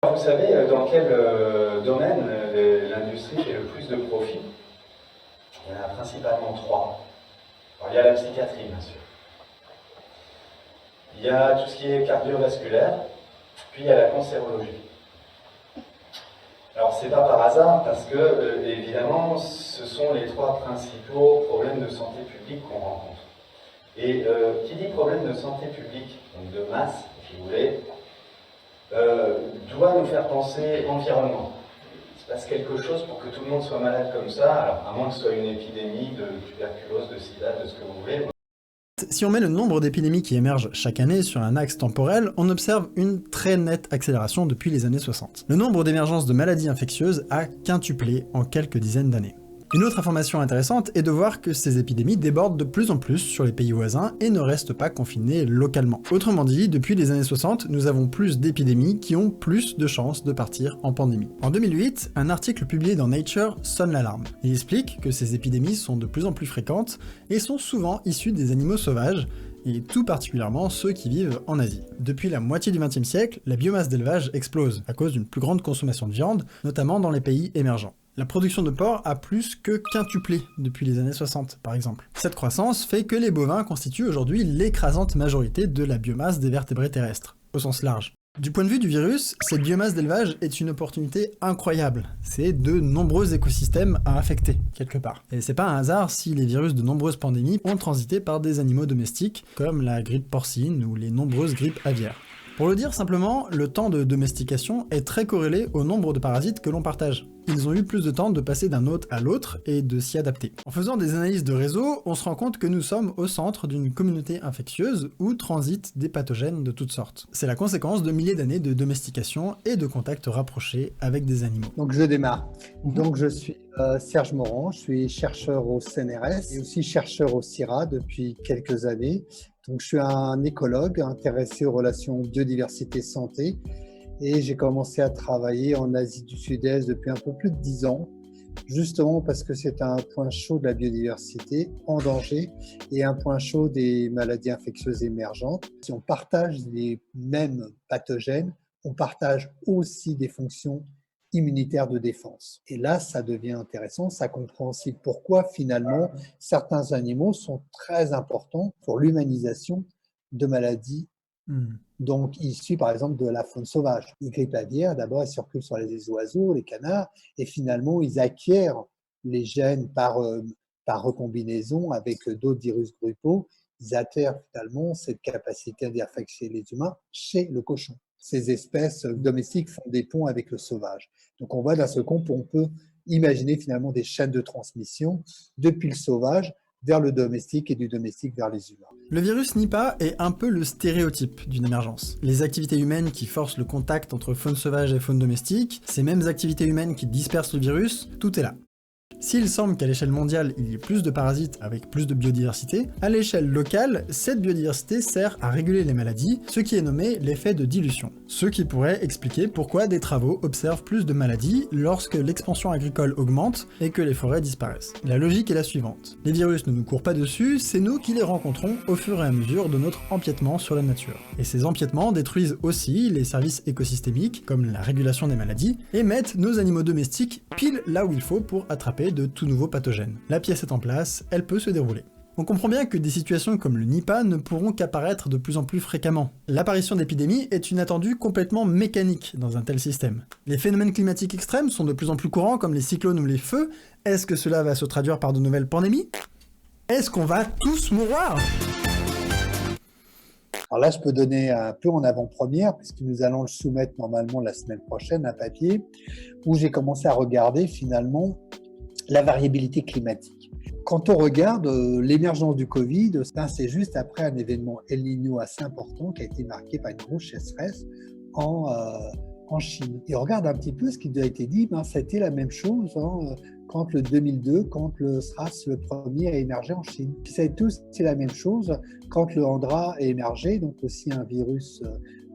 Vous savez dans quel domaine l'industrie fait le plus de profit? Il y en a principalement trois. Alors, il y a la psychiatrie, bien sûr. Il y a tout ce qui est cardiovasculaire, puis il y a la cancérologie. Alors, c'est pas par hasard, parce que, évidemment, ce sont les trois principaux problèmes de santé publique qu'on rencontre. Et qui dit problème de santé publique, donc de masse, si vous voulez, doit nous faire penser environnement. Il se passe quelque chose pour que tout le monde soit malade comme ça, alors à moins que ce soit une épidémie de tuberculose, de sida, de ce que vous voulez. Si on met le nombre d'épidémies qui émergent chaque année sur un axe temporel, on observe une très nette accélération depuis les années 60. Le nombre d'émergences de maladies infectieuses a quintuplé en quelques dizaines d'années. Une autre information intéressante est de voir que ces épidémies débordent de plus en plus sur les pays voisins et ne restent pas confinées localement. Autrement dit, depuis les années 60, nous avons plus d'épidémies qui ont plus de chances de partir en pandémie. En 2008, un article publié dans Nature sonne l'alarme. Il explique que ces épidémies sont de plus en plus fréquentes et sont souvent issues des animaux sauvages, et tout particulièrement ceux qui vivent en Asie. Depuis la moitié du XXe siècle, la biomasse d'élevage explose à cause d'une plus grande consommation de viande, notamment dans les pays émergents. La production de porc a plus que quintuplé depuis les années 60, par exemple. Cette croissance fait que les bovins constituent aujourd'hui l'écrasante majorité de la biomasse des vertébrés terrestres, au sens large. Du point de vue du virus, cette biomasse d'élevage est une opportunité incroyable. C'est de nombreux écosystèmes à affecter, quelque part. Et c'est pas un hasard si les virus de nombreuses pandémies ont transité par des animaux domestiques, comme la grippe porcine ou les nombreuses grippes aviaires. Pour le dire simplement, le temps de domestication est très corrélé au nombre de parasites que l'on partage. Ils ont eu plus de temps de passer d'un hôte à l'autre et de s'y adapter. En faisant des analyses de réseau, on se rend compte que nous sommes au centre d'une communauté infectieuse où transitent des pathogènes de toutes sortes. C'est la conséquence de milliers d'années de domestication et de contacts rapprochés avec des animaux. Donc je démarre. Donc je suis Serge Morand, je suis chercheur au CNRS et aussi chercheur au CIRA depuis quelques années. Donc je suis un écologue intéressé aux relations biodiversité-santé et j'ai commencé à travailler en Asie du Sud-Est depuis un peu plus de 10 ans, justement parce que c'est un point chaud de la biodiversité en danger et un point chaud des maladies infectieuses émergentes. Si on partage les mêmes pathogènes, on partage aussi des fonctions immunitaires de défense. Et là, ça devient intéressant, ça comprend aussi pourquoi finalement certains animaux sont très importants pour l'humanisation de maladies donc issues par exemple de la faune sauvage. Les grippes aviaires, d'abord, elles circulent sur les oiseaux, les canards, et finalement, ils acquièrent les gènes par recombinaison avec d'autres virus grippaux. Ils acquièrent finalement cette capacité d'infecter les humains chez le cochon. Ces espèces domestiques font des ponts avec le sauvage. Donc on voit d'un seul coup, on peut imaginer finalement des chaînes de transmission depuis le sauvage vers le domestique et du domestique vers les humains. Le virus Nipah est un peu le stéréotype d'une émergence. Les activités humaines qui forcent le contact entre faune sauvage et faune domestique, ces mêmes activités humaines qui dispersent le virus, tout est là. S'il semble qu'à l'échelle mondiale, il y ait plus de parasites avec plus de biodiversité, à l'échelle locale, cette biodiversité sert à réguler les maladies, ce qui est nommé l'effet de dilution. Ce qui pourrait expliquer pourquoi des travaux observent plus de maladies lorsque l'expansion agricole augmente et que les forêts disparaissent. La logique est la suivante. Les virus ne nous courent pas dessus, c'est nous qui les rencontrons au fur et à mesure de notre empiètement sur la nature. Et ces empiètements détruisent aussi les services écosystémiques, comme la régulation des maladies, et mettent nos animaux domestiques pile là où il faut pour attraper de tout nouveaux pathogènes. La pièce est en place, elle peut se dérouler. On comprend bien que des situations comme le Nipah ne pourront qu'apparaître de plus en plus fréquemment. L'apparition d'épidémies est une attendue complètement mécanique dans un tel système. Les phénomènes climatiques extrêmes sont de plus en plus courants comme les cyclones ou les feux. Est-ce que cela va se traduire par de nouvelles pandémies? Est-ce qu'on va tous mourir? Alors là, je peux donner un peu en avant-première, puisque nous allons le soumettre normalement la semaine prochaine, un papier, où j'ai commencé à regarder finalement la variabilité climatique. Quand on regarde l'émergence du Covid, c'est juste après un événement El Niño assez important qui a été marqué par une grosse sécheresse en Chine. Et on regarde un petit peu ce qui a été dit, c'était la même chose quand le 2002, quand le SRAS, le premier, a émergé en Chine. C'est la même chose quand le Hendra a émergé, donc aussi un virus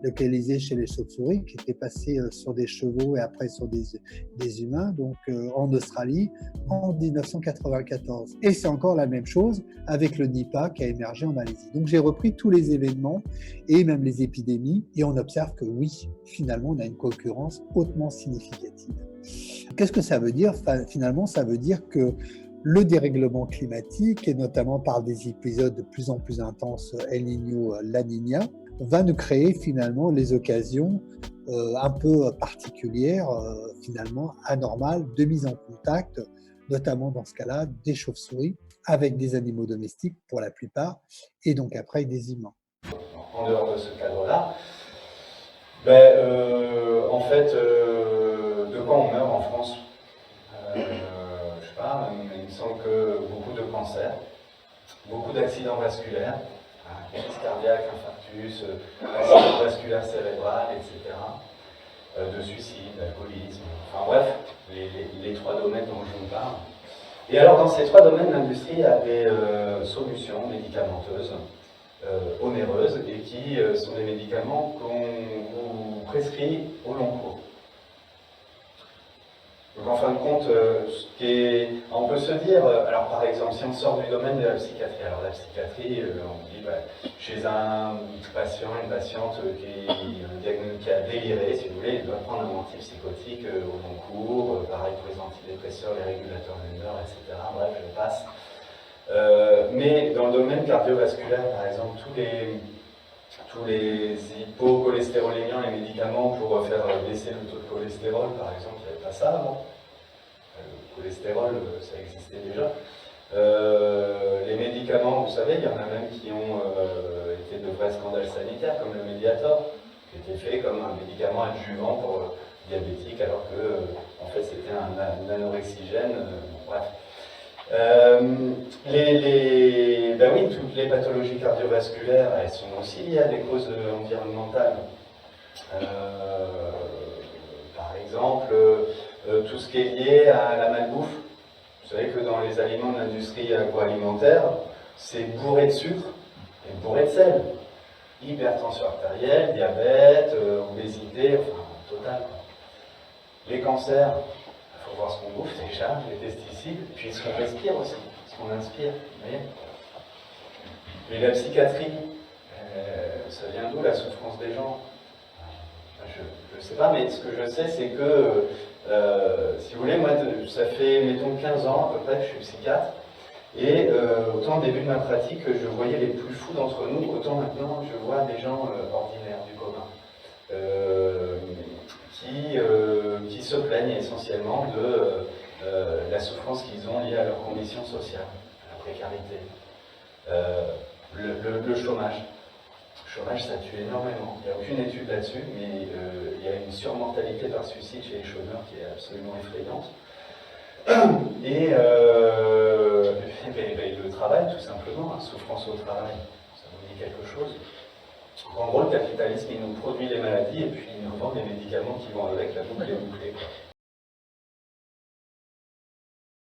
localisé chez les chauves-souris, qui étaient passés sur des chevaux et après sur des humains, donc en Australie, en 1994. Et c'est encore la même chose avec le Nipah qui a émergé en Malaisie. Donc j'ai repris tous les événements et même les épidémies, et on observe que oui, finalement, on a une concurrence hautement significative. Qu'est-ce que ça veut dire? Finalement, ça veut dire que le dérèglement climatique, et notamment par des épisodes de plus en plus intenses, El Niño, La Niña, va nous créer finalement les occasions un peu particulières, finalement anormales, de mise en contact, notamment dans ce cas-là, des chauves-souris avec des animaux domestiques pour la plupart, et donc après des humains. En dehors de ce cadre-là, en fait, de quoi on meurt en France? Je sais pas, il me semble que beaucoup de cancers, beaucoup d'accidents vasculaires, crise cardiaque, infarctus, accident vasculaire cérébral, etc. De suicide, d'alcoolisme, enfin bref, les trois domaines dont je vous parle. Et alors dans ces trois domaines, l'industrie a des solutions médicamenteuses onéreuses et qui sont des médicaments qu'on vous prescrit au long cours. Donc en fin de compte, on peut se dire, alors par exemple, si on sort du domaine de la psychiatrie, alors la psychiatrie, on dit, chez un patient, une patiente qui a déliré, si vous voulez, il doit prendre un antipsychotique au long cours, pareil pour les antidépresseurs, les régulateurs d'humeur, etc. Bref, je passe. Mais dans le domaine cardiovasculaire, par exemple, tous les hypocholestérolémiens, les médicaments pour faire baisser le taux de cholestérol, par exemple, il n'y avait pas ça avant. Le cholestérol, ça existait déjà. Les médicaments, vous savez, il y en a même qui ont été de vrais scandales sanitaires, comme le Mediator, qui était fait comme un médicament adjuvant pour diabétique, alors que en fait c'était un anorexigène. Bref. Oui, toutes les pathologies cardiovasculaires, elles sont aussi liées à des causes environnementales. Par exemple, tout ce qui est lié à la malbouffe. Vous savez que dans les aliments de l'industrie agroalimentaire, c'est bourré de sucre et bourré de sel. Hypertension artérielle, diabète, obésité, enfin, total. Les cancers, il faut voir ce qu'on bouffe déjà, les pesticides, puis ce qu'on respire aussi, ce qu'on inspire. Vous voyez. Et la psychiatrie, ça vient d'où la souffrance des gens? Je ne sais pas, mais ce que je sais, c'est que, si vous voulez, moi, ça fait, mettons, 15 ans à peu près que je suis psychiatre, et autant au début de ma pratique, je voyais les plus fous d'entre nous, autant maintenant, je vois des gens ordinaires du commun, qui se plaignent essentiellement de la souffrance qu'ils ont liée à leurs conditions sociales, à la précarité. Le chômage. Le chômage, ça tue énormément. Il n'y a aucune étude là-dessus, mais il y a une surmortalité par suicide chez les chômeurs qui est absolument effrayante. Et le travail, tout simplement, souffrance au travail, ça vous dit quelque chose. En gros, le capitalisme, il nous produit les maladies et puis il nous vend des médicaments qui vont avec, la boucle est bouclée.